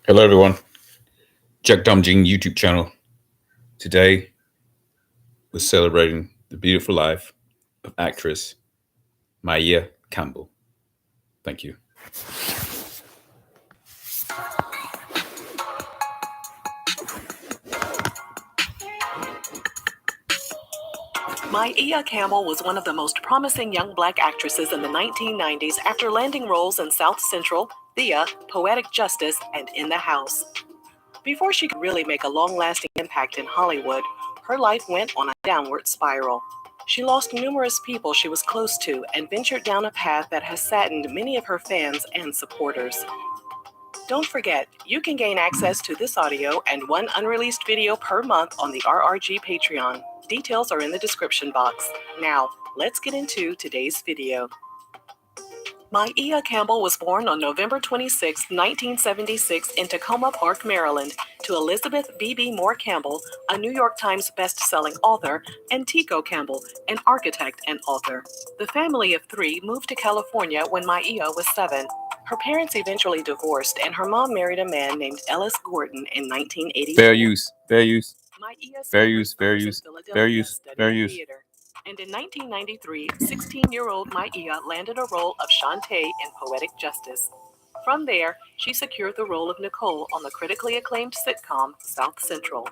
Hello, everyone. JACKDAMJIEN YouTube channel. Today, we're celebrating the beautiful life of actress Maia Campbell. Thank you. Maia Campbell was one of the most promising young black actresses in the 1990s after landing roles in South Central, Thea, Poetic Justice, and In the House. Before she could really make a long-lasting impact in Hollywood, her life went on a downward spiral. She lost numerous people she was close to and ventured down a path that has saddened many of her fans and supporters. Don't forget, you can gain access to this audio and one unreleased video per month on the RRG Patreon. Details are in the description box. Now, let's get into today's video. Maia Campbell was born on November 26, 1976 in Tacoma Park, Maryland, to Elizabeth B.B. Moore Campbell, a New York Times best-selling author, and Tico Campbell, an architect and author. The family of three moved to California when Maia was 7. Her parents eventually divorced, and her mom married a man named Ellis Gordon in 1984. Fair use. Fair use. Maia Fair use. Fair use. Fair use. Fair use. Theater. And in 1993, 16-year-old Maia landed a role of Shantae in Poetic Justice. From there, she secured the role of Nicole on the critically acclaimed sitcom South Central.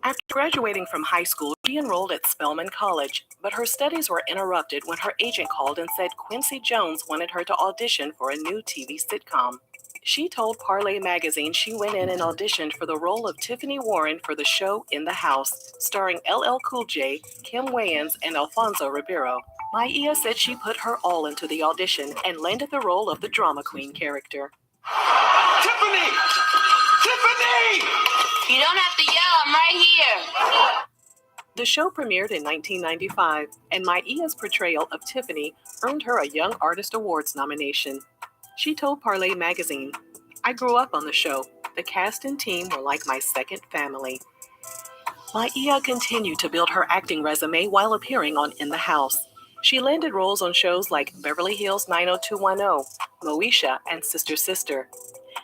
After graduating from high school, she enrolled at Spelman College, but her studies were interrupted when her agent called and said Quincy Jones wanted her to audition for a new TV sitcom. She told Parlay magazine she went in and auditioned for the role of Tiffany Warren for the show In the House, starring LL Cool J, Kim Wayans, and Alfonso Ribeiro. Maia said she put her all into the audition and landed the role of the drama queen character. Tiffany! Tiffany! You don't have to yell, I'm right here. The show premiered in 1995, and Maia's portrayal of Tiffany earned her a Young Artist Awards nomination. She told Parlay magazine, "I grew up on the show. The cast and team were like my second family." Maia continued to build her acting resume while appearing on In the House. She landed roles on shows like Beverly Hills 90210, Moesha, and Sister Sister.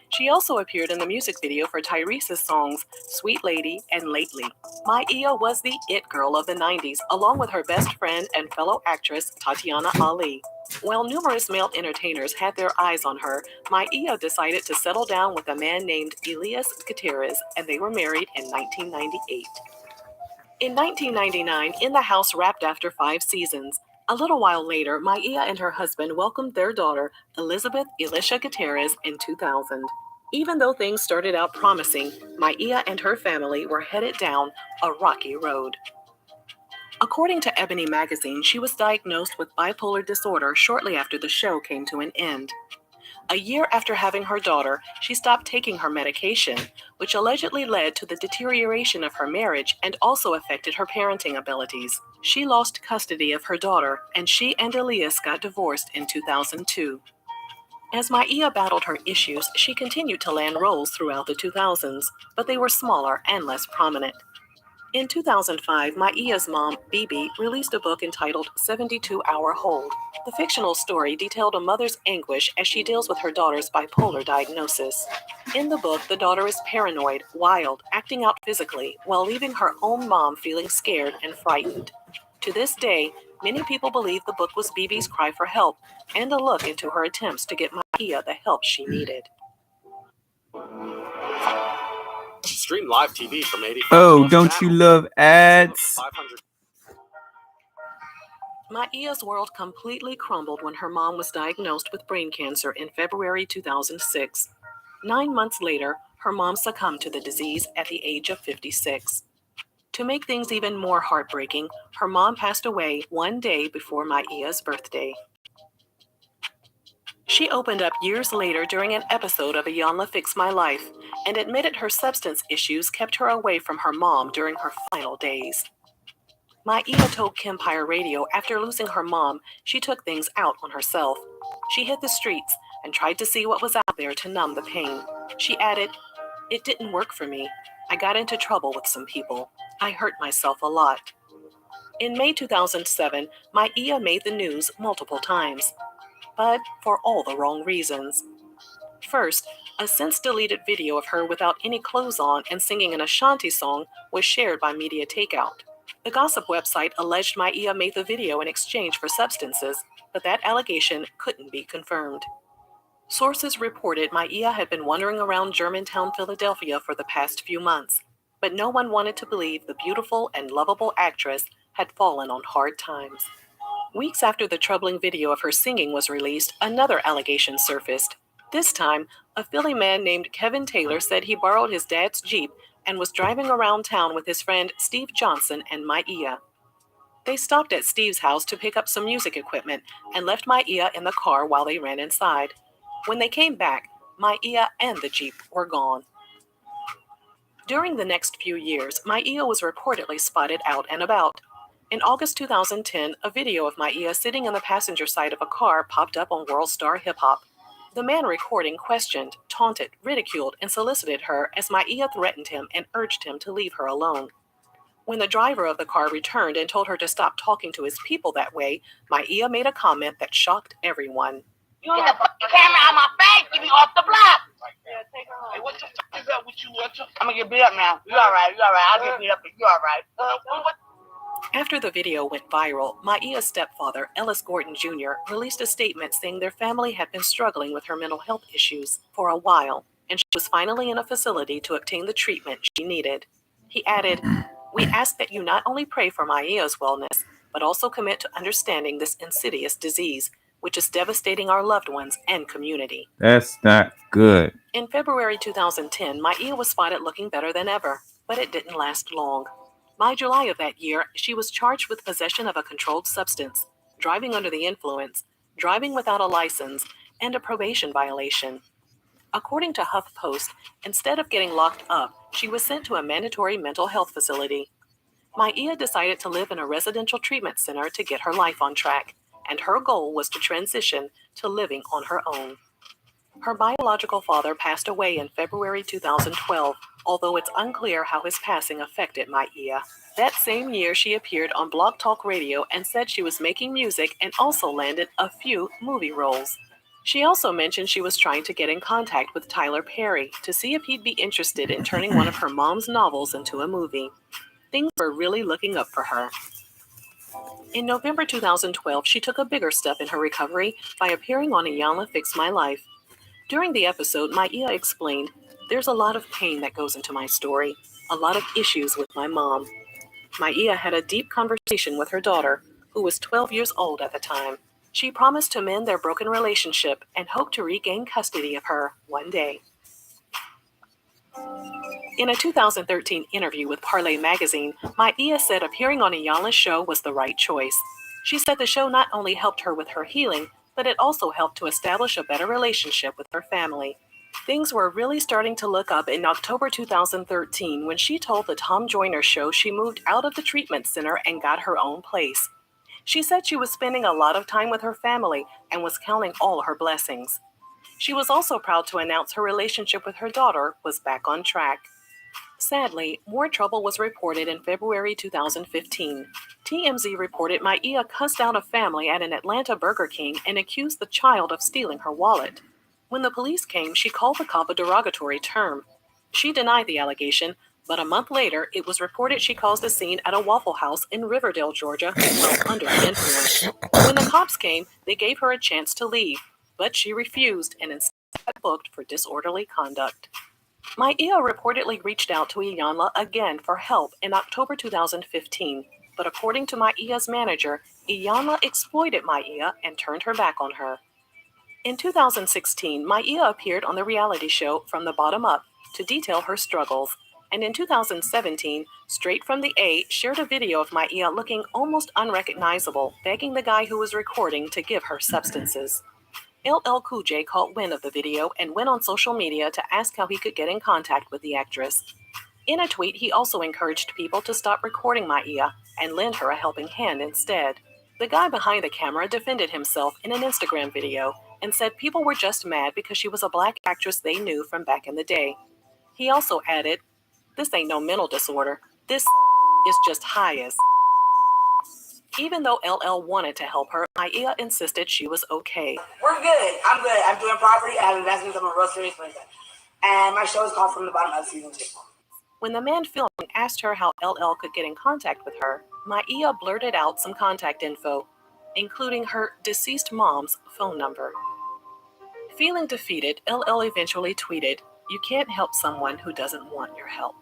She also appeared in the music video for Tyrese's songs Sweet Lady and Lately. Maia was the it girl of the 90s, along with her best friend and fellow actress Tatiana Ali. While numerous male entertainers had their eyes on her, Maia decided to settle down with a man named Elias Gutierrez, and they were married in 1998. In 1999, In the House wrapped after 5 seasons. A little while later, Maia and her husband welcomed their daughter, Elizabeth Elisha Gutierrez, in 2000. Even though things started out promising, Maia and her family were headed down a rocky road. According to Ebony magazine, she was diagnosed with bipolar disorder shortly after the show came to an end. A year after having her daughter, she stopped taking her medication, which allegedly led to the deterioration of her marriage and also affected her parenting abilities. She lost custody of her daughter, and she and Elias got divorced in 2002. As Maia battled her issues, she continued to land roles throughout the 2000s, but they were smaller and less prominent. In 2005, Maia's mom, Bibi, released a book entitled 72-Hour Hold. The fictional story detailed a mother's anguish as she deals with her daughter's bipolar diagnosis. In the book, the daughter is paranoid, wild, acting out physically, while leaving her own mom feeling scared and frightened. To this day, many people believe the book was Bibi's cry for help and a look into her attempts to get Maia the help she needed. Stream live TV from 85. Oh, don't you love ads? Maia's world completely crumbled when her mom was diagnosed with brain cancer in February 2006. 9 months later, her mom succumbed to the disease at the age of 56. To make things even more heartbreaking, her mom passed away one day before Maia's birthday. She opened up years later during an episode of Ayanla Fix My Life and admitted her substance issues kept her away from her mom during her final days. Maia told Kempire Radio after losing her mom, she took things out on herself. She hit the streets and tried to see what was out there to numb the pain. She added, "It didn't work for me. I got into trouble with some people. I hurt myself a lot." In May 2007, Maia made the news multiple times, but for all the wrong reasons. First, a since-deleted video of her without any clothes on and singing an Ashanti song was shared by Media Takeout. The gossip website alleged Maia made the video in exchange for substances, but that allegation couldn't be confirmed. Sources reported Maia had been wandering around Germantown, Philadelphia for the past few months, but no one wanted to believe the beautiful and lovable actress had fallen on hard times. Weeks after the troubling video of her singing was released, another allegation surfaced. This time, a Philly man named Kevin Taylor said he borrowed his dad's Jeep and was driving around town with his friend Steve Johnson and Maia. They stopped at Steve's house to pick up some music equipment and left Maia in the car while they ran inside. When they came back, Maia and the Jeep were gone. During the next few years, Maia was reportedly spotted out and about. In August 2010, a video of Maia sitting in the passenger side of a car popped up on World Star Hip Hop. The man recording questioned, taunted, ridiculed, and solicited her as Maia threatened him and urged him to leave her alone. When the driver of the car returned and told her to stop talking to his people that way, Maia made a comment that shocked everyone. You get the fucking camera out my face, get me off the block. Yeah, take her home. Hey, what the fuck is up with you? I'm gonna get beat up now. You alright, I'll get beat up, you alright. What? After the video went viral, Maia's stepfather, Ellis Gordon Jr., released a statement saying their family had been struggling with her mental health issues for a while, and she was finally in a facility to obtain the treatment she needed. He added, "We ask that you not only pray for Maia's wellness, but also commit to understanding this insidious disease, which is devastating our loved ones and community." That's not good. In February 2010, Maia was spotted looking better than ever, but it didn't last long. By July of that year, she was charged with possession of a controlled substance, driving under the influence, driving without a license, and a probation violation. According to HuffPost, instead of getting locked up, she was sent to a mandatory mental health facility. Maia decided to live in a residential treatment center to get her life on track, and her goal was to transition to living on her own. Her biological father passed away in February 2012, although it's unclear how his passing affected Maia. That same year, she appeared on Blog Talk Radio and said she was making music and also landed a few movie roles. She also mentioned she was trying to get in contact with Tyler Perry to see if he'd be interested in turning one of her mom's novels into a movie. Things were really looking up for her. In November 2012, she took a bigger step in her recovery by appearing on Iyanla Fix My Life. During the episode, Maia explained, "There's a lot of pain that goes into my story, a lot of issues with my mom." Maia had a deep conversation with her daughter, who was 12 years old at the time. She promised to mend their broken relationship and hoped to regain custody of her one day. In a 2013 interview with Parley magazine, Maia said appearing on Iyanla's show was the right choice. She said the show not only helped her with her healing, but it also helped to establish a better relationship with her family. Things were really starting to look up in October 2013 when she told the Tom Joyner Show she moved out of the treatment center and got her own place. She said she was spending a lot of time with her family and was counting all her blessings. She was also proud to announce her relationship with her daughter was back on track. Sadly, more trouble was reported in February 2015. TMZ reported Maia cussed out a family at an Atlanta Burger King and accused the child of stealing her wallet. When the police came, she called the cop a derogatory term. She denied the allegation, but a month later, it was reported she caused a scene at a Waffle House in Riverdale, Georgia, while under the influence. When the cops came, they gave her a chance to leave, but she refused and instead booked for disorderly conduct. Maia reportedly reached out to Iyanla again for help in October 2015, but according to Maia's manager, Iyanla exploited Maia and turned her back on her. In 2016, Maia appeared on the reality show From the Bottom Up to detail her struggles, and in 2017, Straight from the A shared a video of Maia looking almost unrecognizable, begging the guy who was recording to give her substances. LL Cool J caught wind of the video and went on social media to ask how he could get in contact with the actress. In a tweet, he also encouraged people to stop recording Maia and lend her a helping hand instead. The guy behind the camera defended himself in an Instagram video and said people were just mad because she was a black actress they knew from back in the day. He also added, "This ain't no mental disorder. This is just high as." Even though LL wanted to help her, Maia insisted she was okay. We're good. I'm good. I'm doing property. I have investments. I'm a real serious person. And my show is called From the Bottom of Season 2. When the man filming asked her how LL could get in contact with her, Maia blurted out some contact info, including her deceased mom's phone number. Feeling defeated, LL eventually tweeted, "You can't help someone who doesn't want your help."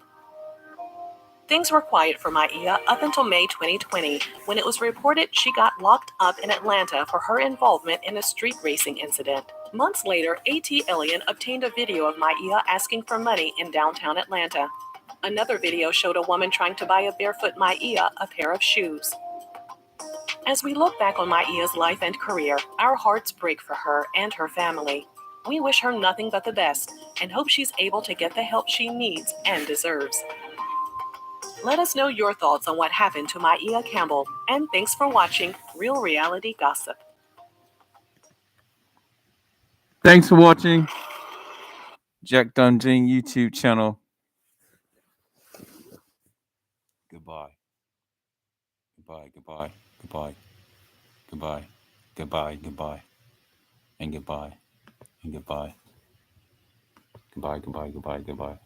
Things were quiet for Maia up until May 2020, when it was reported she got locked up in Atlanta for her involvement in a street racing incident. Months later, AT-Alien obtained a video of Maia asking for money in downtown Atlanta. Another video showed a woman trying to buy a barefoot Maia a pair of shoes. As we look back on Maia's life and career, our hearts break for her and her family. We wish her nothing but the best and hope she's able to get the help she needs and deserves. Let us know your thoughts on what happened to Maia Campbell, and thanks for watching Real Reality Gossip. Thanks for watching JACKDAMJIEN YouTube channel. Goodbye. Goodbye, goodbye, goodbye, goodbye, goodbye, goodbye, and goodbye, and goodbye. Goodbye, goodbye, goodbye, goodbye.